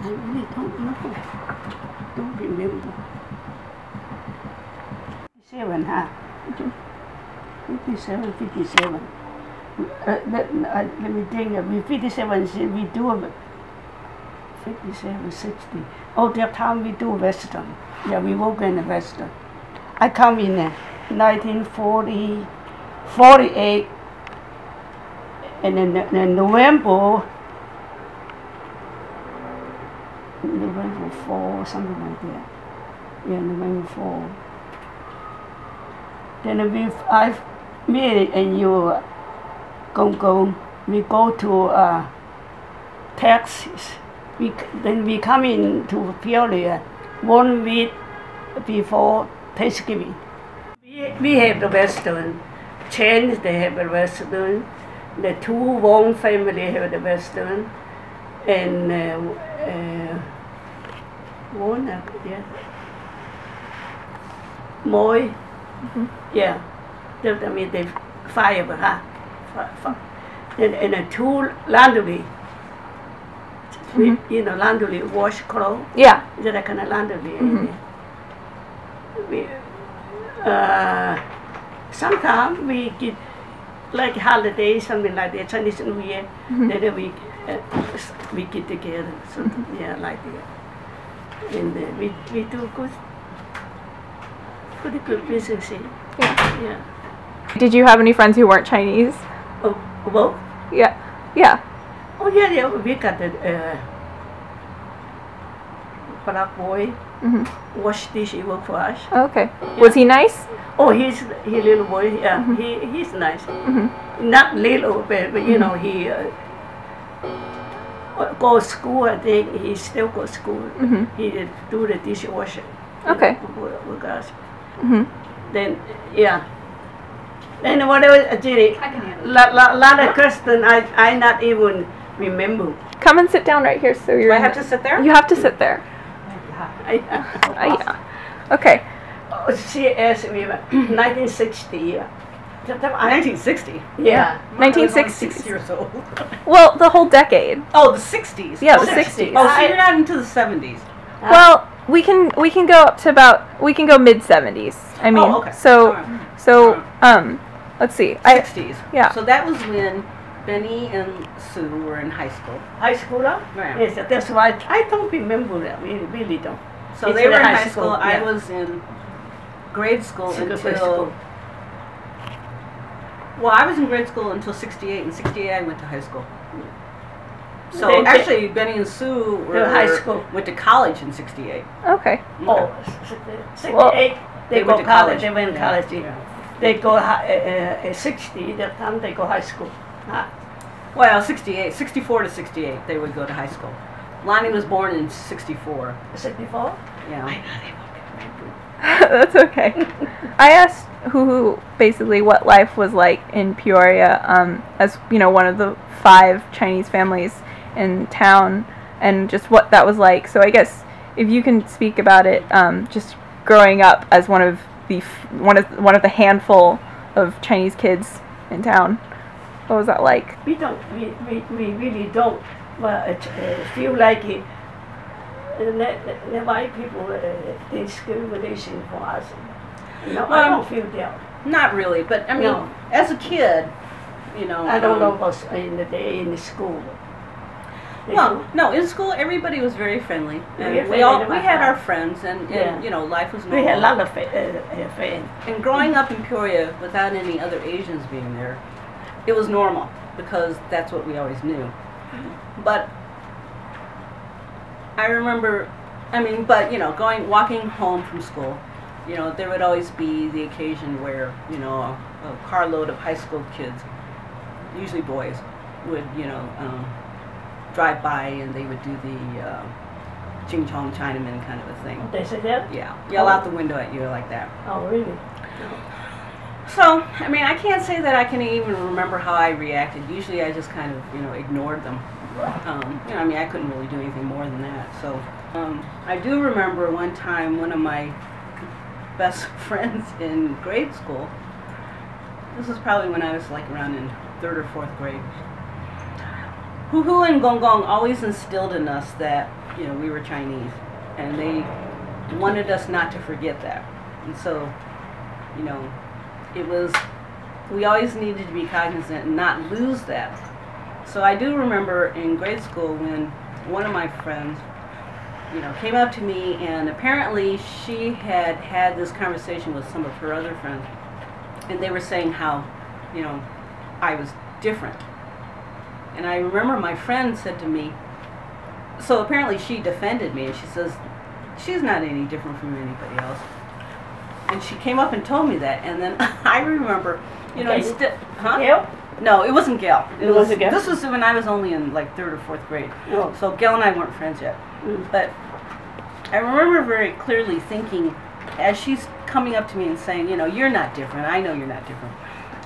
I really don't know. Don't remember. 57, huh? 57, 57. Let me think. 57, we do 57, 60. Oh, that time we do Western. Yeah, we work in the Western. I come in 1940, 48, and then November 4, something like that. Yeah, November 4. Then me and you we go to Texas. Then we come into Peoria 1 week before Thanksgiving. We have the Western. Jeanne, they have the Western. The two Wong family have the Western. And one, yeah. Moy, yeah. I mean, they 5, huh? 5. And the 2 laundry. You know, laundry, wash clothes. Yeah. That kind of laundry. Sometimes we get like holiday, something like that, Chinese New Year. Then we get together. So yeah, like that. And we do pretty good business here. Yeah. Did you have any friends who weren't Chinese? Oh, well? Yeah. Yeah. Oh yeah. We got the black boy. Wash dish, he work for us. Okay. Yeah. Was he nice? Oh, he's little boy. Yeah, he's nice. Not little, but you know he go to school. I think he still go to school. He do the dishwasher. Okay. With us. Then yeah. Then whatever, Jeanne, lot of question I not even remember. Come and sit down right here. So you're. Do I have to sit there? You have to sit there. Yeah. Okay. She asked me about 1960. 1960? Yeah. 1960s. 6 years old. Well, the whole decade. Oh, the 60s. Yeah, the 60s. Oh, so you're not into the 70s. Well, we can go up to mid 70s. I mean, oh, okay. So let's see. 60s. Yeah. So that was when Benny and Sue were in high school. High school, huh? Right. Yes, that's why I don't remember that. Really don't. So it's they were in high high school. yeah. I was in grade school until. Well, I was in grade school until 68. In 68, I went to high school. So actually, Benny and Sue were high school. Went to college in 68. Okay. Oh, 68. They went go to college. They went to Yeah. college. Yeah. They go 60. That time they go high school. Well, 68, 64 to 68, they would go to high school. Lonnie was born in 64. 64? Yeah. I know they won't remember. That's okay. I asked who basically what life was like in Peoria, as you know, one of the 5 Chinese families in town, and just what that was like. So I guess if you can speak about it, just growing up as one of the handful of Chinese kids in town. What was that like? We really don't feel like it. The white people discrimination for us. No, I don't feel that. Not really, but I mean, No. as a kid, you know. I don't know what's in the school. Well, no, in school everybody was very friendly, and we had our friends, and you know, life was normal. We had a lot of friends. And growing up in Peoria without any other Asians being there, it was normal because that's what we always knew. But I remember, but you know, walking home from school, you know, there would always be the occasion where, you know, a carload of high school kids, usually boys, would, you know, drive by and they would do the Ching Chong Chinaman kind of a thing. They said that? Yeah, yell out the window at you like that. Oh, really? So, I mean, I can't say that I can even remember how I reacted. Usually I just kind of, you know, ignored them. You know, I mean, I couldn't really do anything more than that. So, I do remember one time one of my best friends in grade school, this was probably when I was like around in 3rd or 4th grade, Hu and Gong Gong always instilled in us that, you know, we were Chinese, and they wanted us not to forget that. And so, you know, it was, we always needed to be cognizant and not lose that. So I do remember in grade school when one of my friends, you know, came up to me, and apparently she had had this conversation with some of her other friends, and they were saying how, you know, I was different. And I remember my friend said to me, so apparently she defended me, and she says, she's not any different from anybody else. And she came up and told me that, and then I remember, you know, huh? Gail? No, it wasn't Gail. It wasn't Gail? This was when I was only in like 3rd or 4th grade. Oh. So Gail and I weren't friends yet. But I remember very clearly thinking, as she's coming up to me and saying, you know, you're not different. I know you're not different.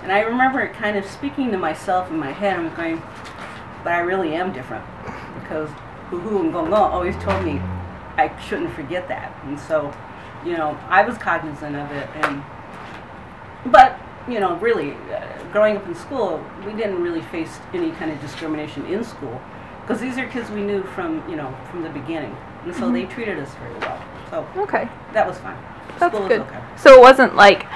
And I remember kind of speaking to myself in my head. I'm going, but I really am different, because Hu and Gong Gong always told me I shouldn't forget that. And so, you know, I was cognizant of it. But you know, really, growing up in school, we didn't really face any kind of discrimination in school, because these are kids we knew from, you know, from the beginning, and so they treated us very well. So Okay. that was fine. That's School good. was okay. So it wasn't like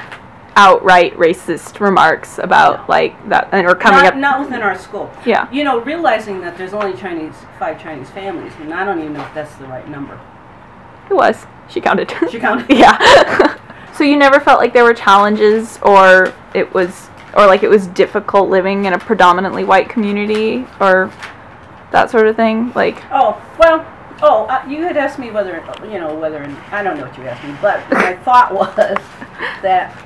outright racist remarks about like that, or coming up. Not within our school. Yeah. You know, realizing that there's only 5 Chinese families, and I don't even know if that's the right number. It was. She counted. She counted. Yeah. So you never felt like there were challenges, or it was difficult living in a predominantly white community, or that sort of thing, like. Oh well. Oh, you had asked me whether, you know, I don't know what you asked me, but my thought was that,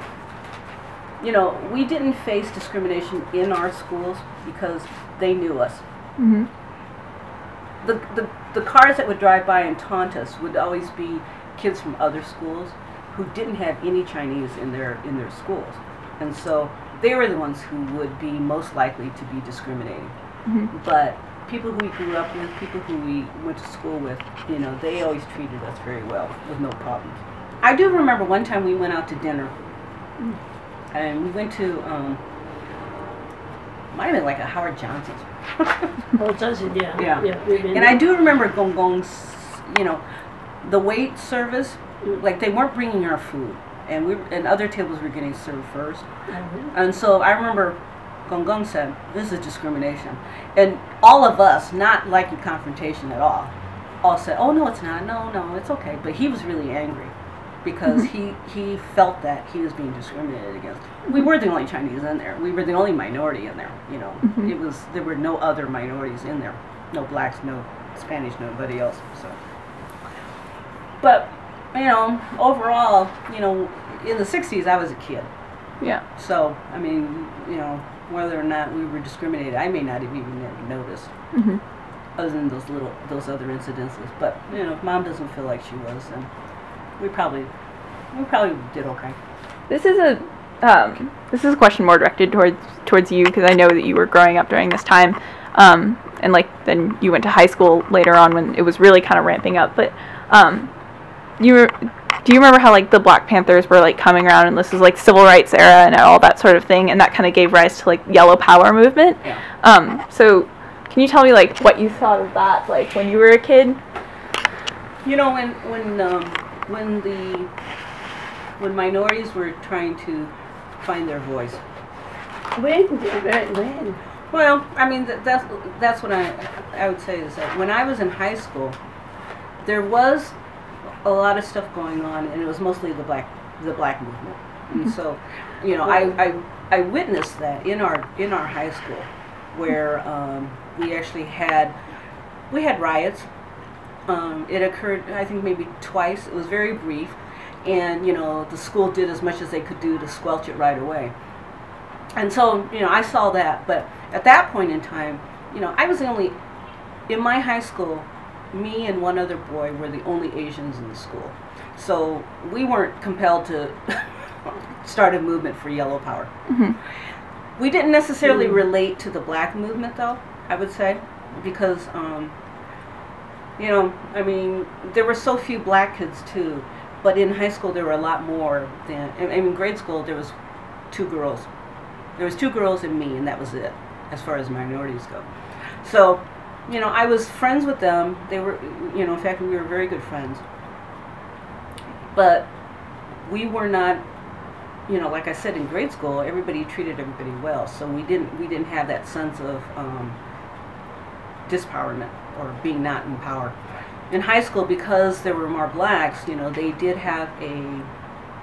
you know, we didn't face discrimination in our schools because they knew us. Mm-hmm. The cars that would drive by and taunt us would always be kids from other schools who didn't have any Chinese in their schools, and so they were the ones who would be most likely to be discriminating. Mm-hmm. But people who we grew up with, people who we went to school with, you know, they always treated us very well with no problems. I do remember one time we went out to dinner, and we went to might have been like a Howard Johnson's. Oh, Johnson, yeah. Yeah. We've been And I do remember Gong Gong's, you know, the wait service, like they weren't bringing our food, and other tables were getting served first. And so I remember Gong Gong said, "This is discrimination," and all of us, not liking confrontation at all said, "Oh no, it's not. No, it's okay." But he was really angry because he felt that he was being discriminated against. We were the only Chinese in there. We were the only minority in there. You know, there were no other minorities in there. No blacks, no Spanish, nobody else. So, but you know, overall, you know, in the '60s, I was a kid. Yeah. So I mean, you know, whether or not we were discriminated, I may not have even noticed, other than those other incidences. But you know, if Mom doesn't feel like she was, then we probably did okay. This is a question more directed towards you, because I know that you were growing up during this time, and like then you went to high school later on when it was really kind of ramping up. But do you remember how like the Black Panthers were like coming around, and this was like civil rights era and all that sort of thing, and that kind of gave rise to like Yellow Power movement? Yeah. So can you tell me like what you thought of that, like when you were a kid? You know, when minorities were trying to find their voice. When? Well, I mean that's what I would say is that when I was in high school, there was a lot of stuff going on, and it was mostly the black movement. And so, you know, I witnessed that in our high school, where we actually had riots. It occurred, I think, maybe twice. It was very brief, and you know, the school did as much as they could do to squelch it right away. And so, you know, I saw that, but at that point in time, you know, I was the only, in my high school, me and one other boy were the only Asians in the school. So we weren't compelled to start a movement for Yellow Power. We didn't necessarily relate to the black movement, though, I would say, because, you know, I mean, there were so few black kids, too, but in high school there were a lot more than, in grade school there was 2 girls. There was 2 girls and me, and that was it, as far as minorities go. So, you know, I was friends with them. They were, you know, in fact, we were very good friends. But we were not, you know, like I said, in grade school, everybody treated everybody well. So we didn't have that sense of disempowerment or being not in power. In high school, because there were more blacks, you know, they did have a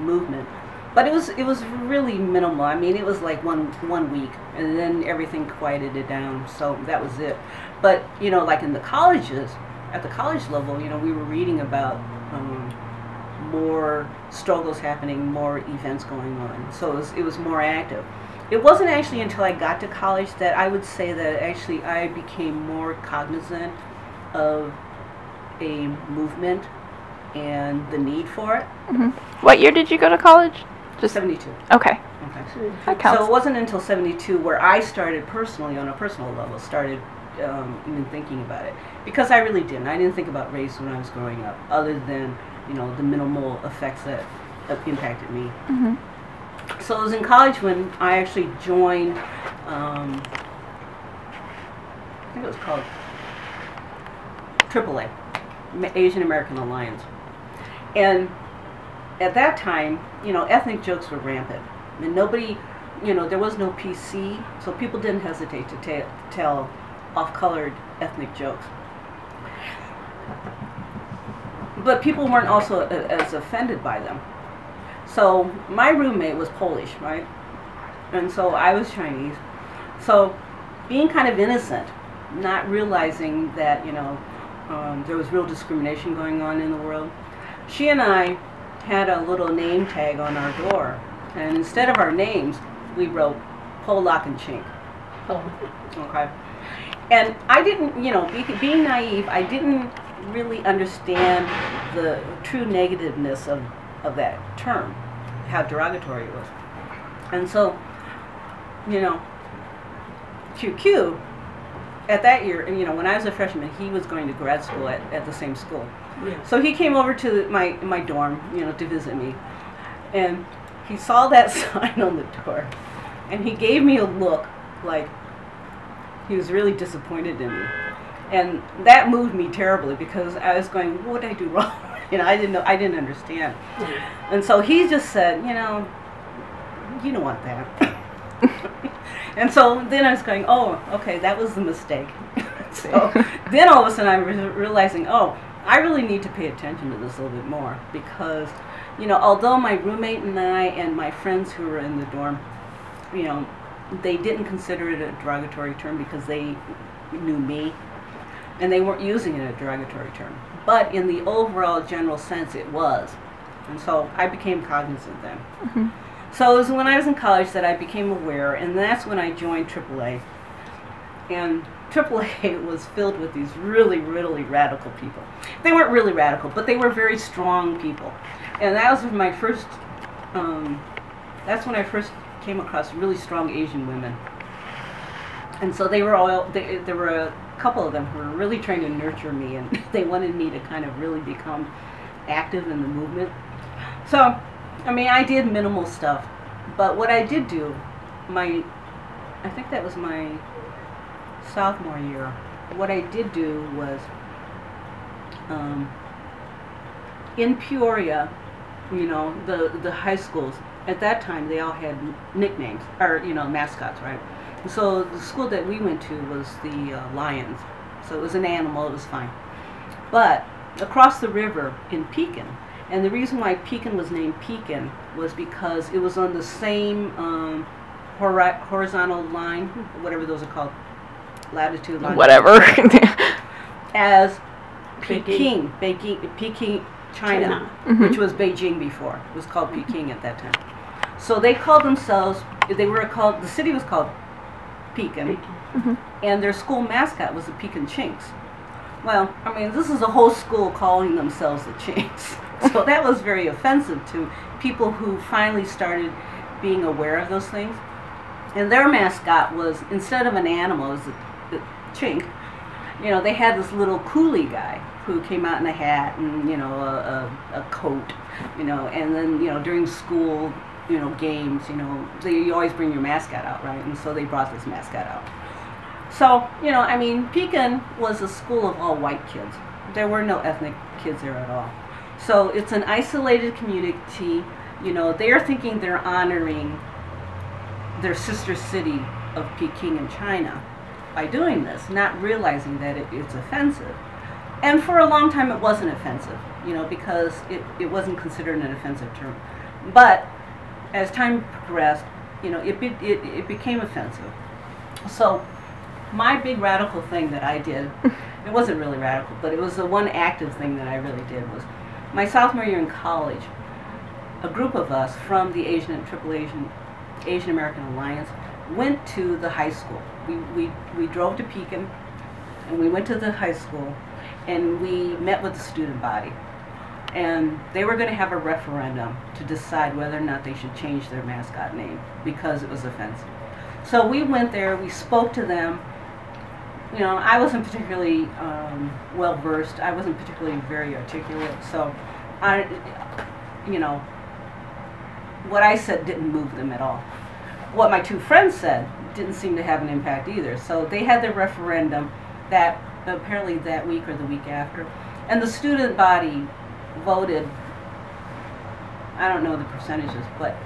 movement, but it was really minimal. I mean, it was like one week, and then everything quieted it down. So that was it. But you know, like in the colleges, at the college level, you know, we were reading about more struggles happening, more events going on. So it was more active. It wasn't actually until I got to college that I would say that actually I became more cognizant of a movement and the need for it. Mm-hmm. What year did you go to college? Just 72. Okay. Okay. That counts. So it wasn't until 72 where I started personally, on a personal level, started even thinking about it. Because I really didn't. I didn't think about race when I was growing up, other than, you know, the minimal effects that impacted me. Mm-hmm. So it was in college when I actually joined, I think it was called AAA, Asian American Alliance. And at that time, you know, ethnic jokes were rampant. And nobody, you know, there was no PC, so people didn't hesitate to tell off-colored ethnic jokes. But people weren't also as offended by them. So my roommate was Polish, right? And so I was Chinese. So being kind of innocent, not realizing that, you know, there was real discrimination going on in the world, she and I had a little name tag on our door. And instead of our names, we wrote Polak and Chink. Oh. Okay. And I didn't, you know, being naive, I didn't really understand the true negativeness of that term, how derogatory it was. And so, you know, QQ, at that year, you know, when I was a freshman, he was going to grad school at the same school. Yeah. So he came over to my dorm, you know, to visit me. And he saw that sign on the door. And he gave me a look like he was really disappointed in me. And that moved me terribly because I was going, what did I do wrong? You know, I didn't understand. Yeah. And so he just said, you know, you don't want that. And so then I was going, oh, okay, that was the mistake. So then all of a sudden I'm realizing, oh, I really need to pay attention to this a little bit more because, you know, although my roommate and I and my friends who were in the dorm, you know, they didn't consider it a derogatory term because they knew me and they weren't using it as a derogatory term. But in the overall general sense, it was. And so I became cognizant then. Mm-hmm. So it was when I was in college that I became aware, and that's when I joined AAA. And AAA was filled with these really, really radical people. They weren't really radical, but they were very strong people. And that was my first, that's when I first came across really strong Asian women. And so they were all, there were a couple of them who were really trying to nurture me, and they wanted me to kind of really become active in the movement. So, I mean, I did minimal stuff, but what I did do, I think that was my sophomore year, what I did do was, in Peoria, you know, the high schools, at that time they all had nicknames, or, you know, mascots, right? So the school that we went to was the Lions, so it was an animal, it was fine. But across the river in Pekin, and the reason why Pekin was named Pekin was because it was on the same horizontal line, whatever those are called, latitude, longitude, whatever, as Peking, China, Mm-hmm. which was Beijing before. It was called Peking at that time. So they called themselves, the city was called Pekin, Mm-hmm. and their school mascot was the Pekin Chinks. Well, I mean, this is a whole school calling themselves the Chinks. So that was very offensive to people who finally started being aware of those things. And their mascot was, instead of an animal, it was the chink. You know, they had this little coolie guy who came out in a hat and, you know, a coat, you know, and then, you know, during school, you know, games, you know, you always bring your mascot out, right? And so they brought this mascot out. So, you know, I mean, Pekin was a school of all white kids. There were no ethnic kids there at all. So it's an isolated community. You know, they're thinking they're honoring their sister city of Peking in China by doing this, not realizing that it's offensive. And for a long time it wasn't offensive, you know, because it wasn't considered an offensive term. But as time progressed, you know, it became offensive. So my big radical thing that I did, it wasn't really radical, but it was the one active thing that I really did, was my sophomore year in college, a group of us from the Asian American Alliance went to the high school. We drove to Pekin, and we went to the high school, and we met with the student body. And they were going to have a referendum to decide whether or not they should change their mascot name because it was offensive. So we went there, we spoke to them. You know, I wasn't particularly well versed. I wasn't particularly very articulate. So, you know, what I said didn't move them at all. What my two friends said didn't seem to have an impact either. So they had their referendum that apparently that week or the week after, and the student body voted. I don't know the percentages, but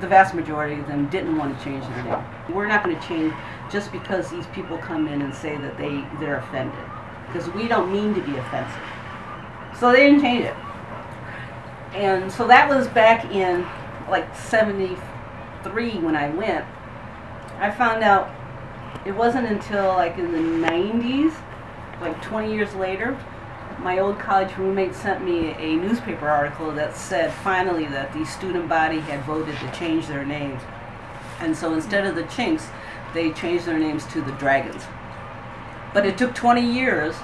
the vast majority of them didn't want to change their name. We're not going to change just because these people come in and say that they're offended, because we don't mean to be offensive. So they didn't change it. And so that was back in like 73 when I went. I found out it wasn't until like in the 90s, like 20 years later, my old college roommate sent me a newspaper article that said finally that the student body had voted to change their names. And so instead of the Chinks, they changed their names to the Dragons. But it took 20 years,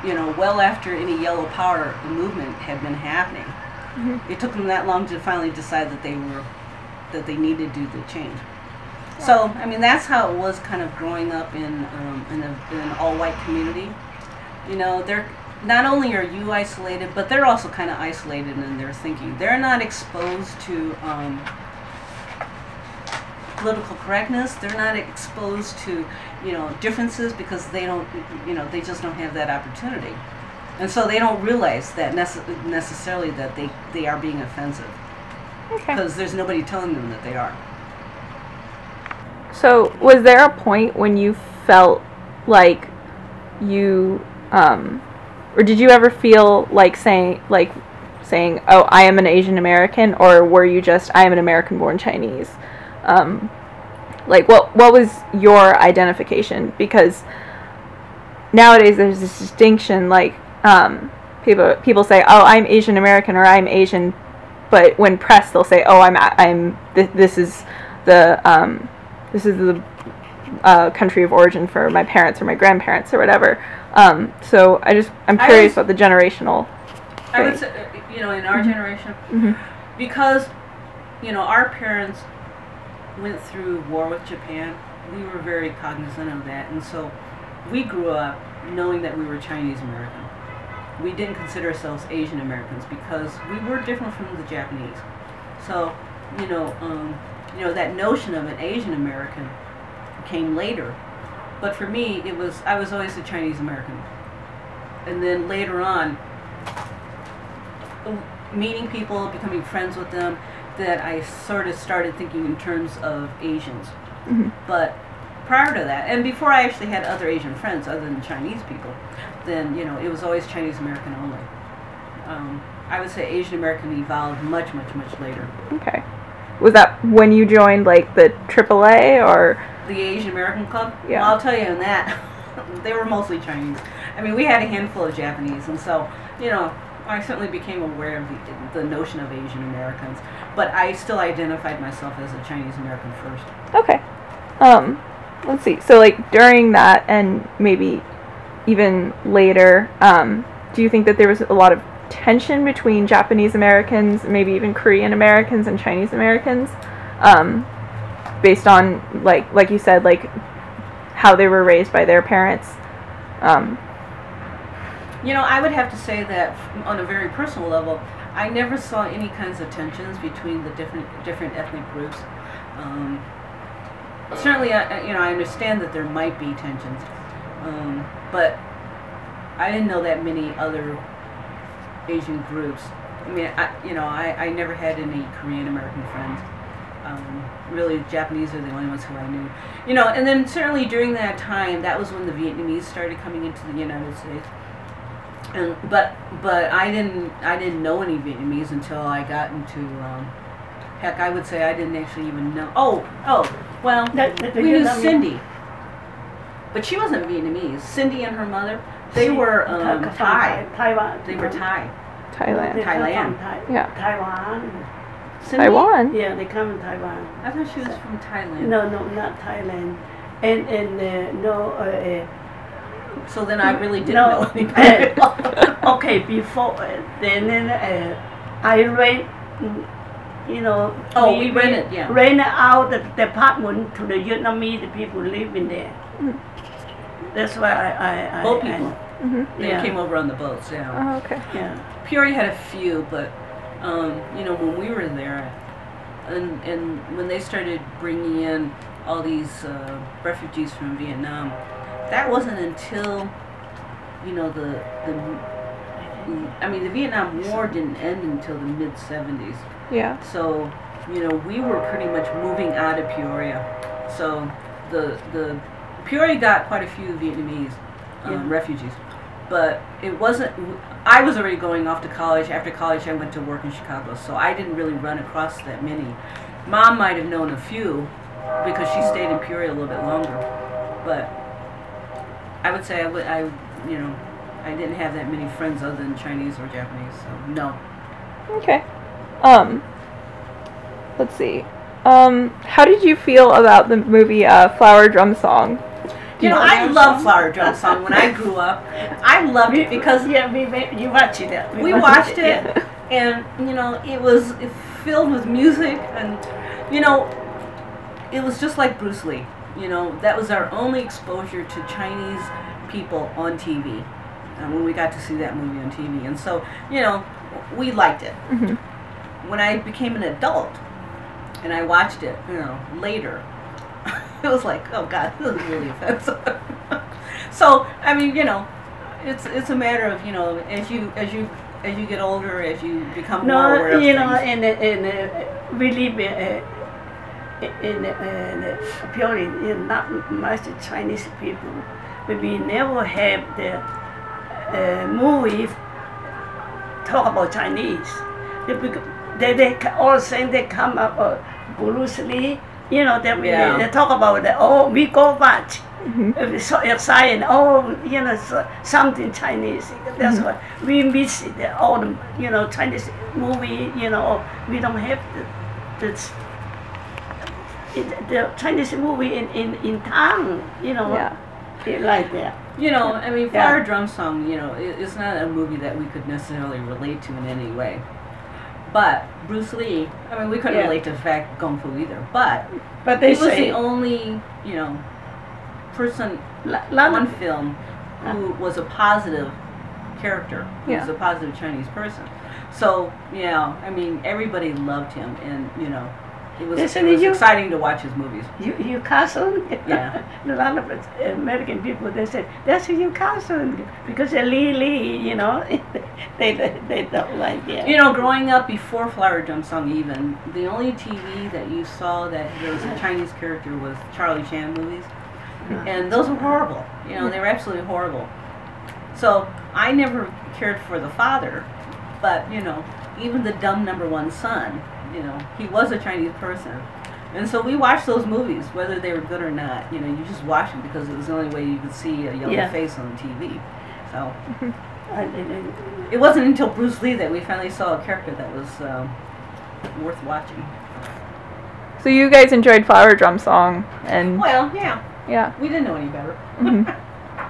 you know, well after any yellow power movement had been happening. Mm-hmm. It took them that long to finally decide that they needed to do the change. Yeah. So, I mean, that's how it was kind of growing up in an all-white community. You know, they're not only are you isolated, but they're also kind of isolated in their thinking. They're not exposed to political correctness. They're not exposed to, you know, differences because they don't, you know, they just don't have that opportunity. And so they don't realize that necessarily that they are being offensive. Okay. Because there's nobody telling them that they are. So was there a point when you felt like you, or did you ever feel like saying, oh, I am an Asian American, or were you just, I am an American-born Chinese? Like, what was your identification? Because nowadays there's this distinction, like, people say, oh, I'm Asian American, or I'm Asian, but when pressed, they'll say, oh, this is the country of origin for my parents or my grandparents or whatever. So I'm curious about the generational thing. I would say, you know, in our generation, because, you know, our parents went through war with Japan, we were very cognizant of that, and so we grew up knowing that we were Chinese American. We didn't consider ourselves Asian Americans because we were different from the Japanese. So, you know, that notion of an Asian American came later. But for me, I was always a Chinese American. And then later on, meeting people, becoming friends with them, that I sort of started thinking in terms of Asians. Mm-hmm. But prior to that, and before I actually had other Asian friends other than Chinese people, then, you know, it was always Chinese American only. I would say Asian American evolved much, much, much later. Okay. Was that when you joined, like, the AAA, or? The Asian American Club? Yeah. Well, I'll tell you in that, they were mostly Chinese. I mean, we had a handful of Japanese, and so, you know, I certainly became aware of the notion of Asian Americans, but I still identified myself as a Chinese American first. Okay. Let's see. So, like, during that, and maybe even later, do you think that there was a lot of tension between Japanese Americans, maybe even Korean Americans and Chinese Americans, based on, like you said, like, how they were raised by their parents? You know, I would have to say that on a very personal level, I never saw any kinds of tensions between the different ethnic groups. certainly, I understand that there might be tensions, but I didn't know that many other Asian groups. I mean, I never had any Korean American friends. Really, Japanese are the only ones who I knew. And then certainly during that time, that was when the Vietnamese started coming into the United States. But I didn't know any Vietnamese until I got into. Heck, I would say I didn't actually even know. Well, we knew Cindy, but she wasn't Vietnamese. Cindy and her mother, they were Thai. Taiwan. They were Thai. Thailand. Thailand. Yeah. Taiwan. Cindy? Taiwan. Yeah, they come in Taiwan. I thought she was from Thailand. No, not Thailand. And no. So then I really didn't No. know anybody. Okay, before then I rent. We rented, yeah. Rent out the apartment to the Vietnamese people living there. Mm. That's why I Boat people. They Yeah. came over on the boats, yeah. Oh, okay. Yeah. Peoria had a few, but when we were there, and when they started bringing in all these refugees from Vietnam, that wasn't until the Vietnam War didn't end until the mid-70s. Yeah. So we were pretty much moving out of Peoria. So the Peoria got quite a few Vietnamese refugees, but it wasn't. I was already going off to college. After college, I went to work in Chicago, so I didn't really run across that many. Mom might have known a few because she stayed in Peoria a little bit longer, but I would say I didn't have that many friends other than Chinese or Japanese. So no. Okay. Let's see. How did you feel about the movie Flower Drum Song? I love Flower Drum Song. When I grew up, I loved it because you watched it. We watched it, and it was filled with music, and it was just like Bruce Lee. That was our only exposure to Chinese people on TV, when we got to see that movie on TV, and so we liked it. Mm-hmm. When I became an adult and I watched it, later, it was like, oh God, this is really offensive. So I mean, it's a matter of as you get older, as you become more aware of things. We live in Peoria, not much Chinese people, but we never have the movie talk about Chinese. They all saying they come up Bruce Lee, they talk about we go watch. Mm-hmm. So exciting, something Chinese. That's why we miss all the Chinese movie. We don't have the Chinese movie in town. Like that. Flower Drum Song, it's not a movie that we could necessarily relate to in any way. But Bruce Lee, we couldn't relate to the fact Kung Fu either. But they he was say the only, person on film who was a positive character, who was a positive Chinese person. So, everybody loved him, and, it was exciting to watch his movies. You cousin? Yeah. A lot of American people, they said, that's your cousin, because they're Lee, they don't like that. Growing up before Flower Drum Song even, the only TV that you saw that there was a Chinese character was Charlie Chan movies. And those were horrible. They were absolutely horrible. So I never cared for the father, but, even the dumb number one son, he was a Chinese person. And so we watched those movies, whether they were good or not. You just watched them because it was the only way you could see a yellow face on the TV. So it wasn't until Bruce Lee that we finally saw a character that was worth watching. So you guys enjoyed Flower Drum Song, and well, yeah. Yeah. We didn't know any better. Mm-hmm.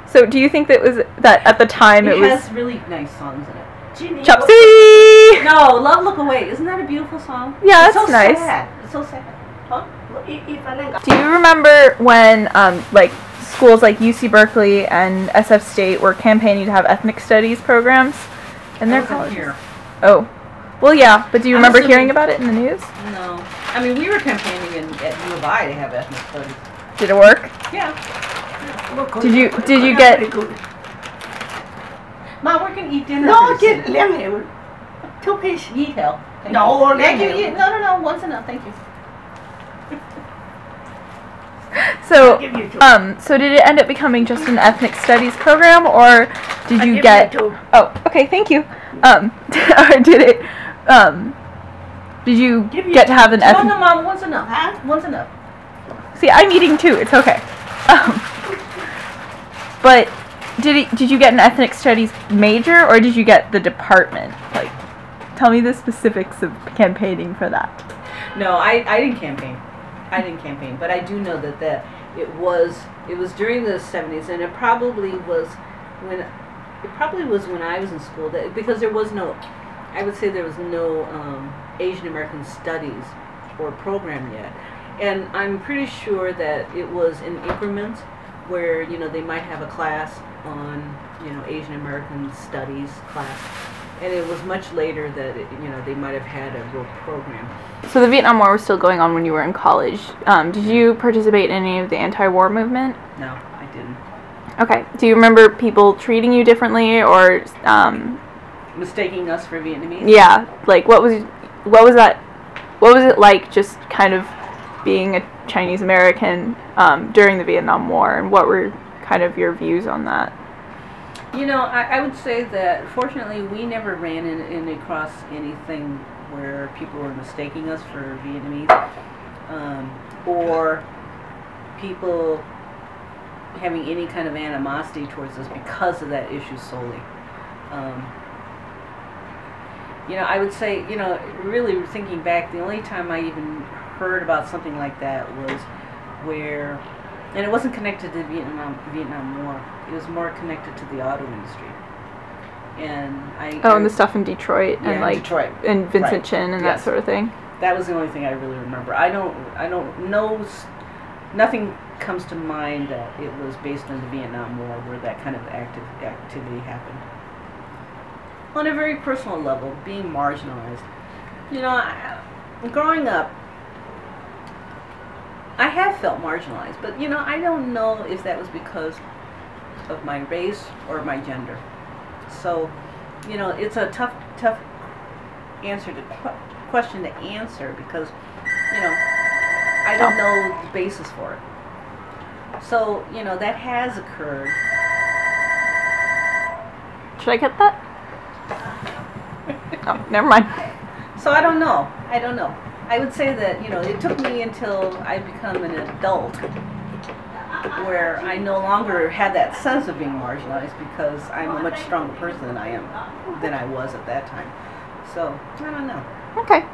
So do you think that at the time it was... It has really nice songs in it. Chopsy! No, Love Look Away. Isn't that a beautiful song? Yeah, it's that's so nice. Sad. It's so sad. Huh? Do you remember when schools like UC Berkeley and SF State were campaigning to have ethnic studies programs in their colleges? Here. Oh. Well, yeah, but do you remember hearing about it in the news? No. We were campaigning at U of I to have ethnic studies. Did it work? Yeah. Did you get? Very good. Mom, we're gonna eat dinner. No, pretty just soon. 2 hiệu. 2 piece. Eat hell. Thank No, you. Thank you. no. No. Once enough. Thank you. So, give you two. so did it end up becoming just an ethnic studies program, or did you give get? you 2. Oh, okay, thank you. Or did it? Did you Give you get to have an No, ethnic? Mom. Once enough. Huh? Once enough. See, I'm eating too. It's okay. But did you get an ethnic studies major, or did you get the department? Like, tell me the specifics of campaigning for that. No, I didn't campaign. But I do know that it was during the 70s, and it probably was when I was in school, that because there was no, I would say there was no Asian American studies or program yet, and I'm pretty sure that it was in increments where they might have a class on Asian American studies class, and it was much later that they might have had a real program. So the Vietnam War was still going on when you were in college. Did you participate in any of the anti-war movement? No, I didn't. Okay. Do you remember people treating you differently, or Mistaking us for Vietnamese? yeah, like what was that? What was it like just kind of being a Chinese American during the Vietnam War, and what were kind of your views on that? I would say that fortunately we never ran in across anything where people were mistaking us for Vietnamese, or people having any kind of animosity towards us because of that issue solely. I would say, really thinking back, the only time I even heard about something like that was where, and it wasn't connected to the Vietnam War. It was more connected to the auto industry. And and the stuff in Detroit, yeah, and like Detroit. and Vincent Right. Chin and Yes. that sort of thing. That was the only thing I really remember. I don't know. Nothing comes to mind that it was based on the Vietnam War where that kind of activity happened. On a very personal level, being marginalized. Growing up, I have felt marginalized, but I don't know if that was because of my race or my gender. So, it's a tough question to answer because, I don't know the basis for it. So, that has occurred. Should I get that? Oh, never mind. So I don't know. I would say that, it took me until I become an adult where I no longer had that sense of being marginalized because I'm a much stronger person than I was at that time. So, I don't know. Okay.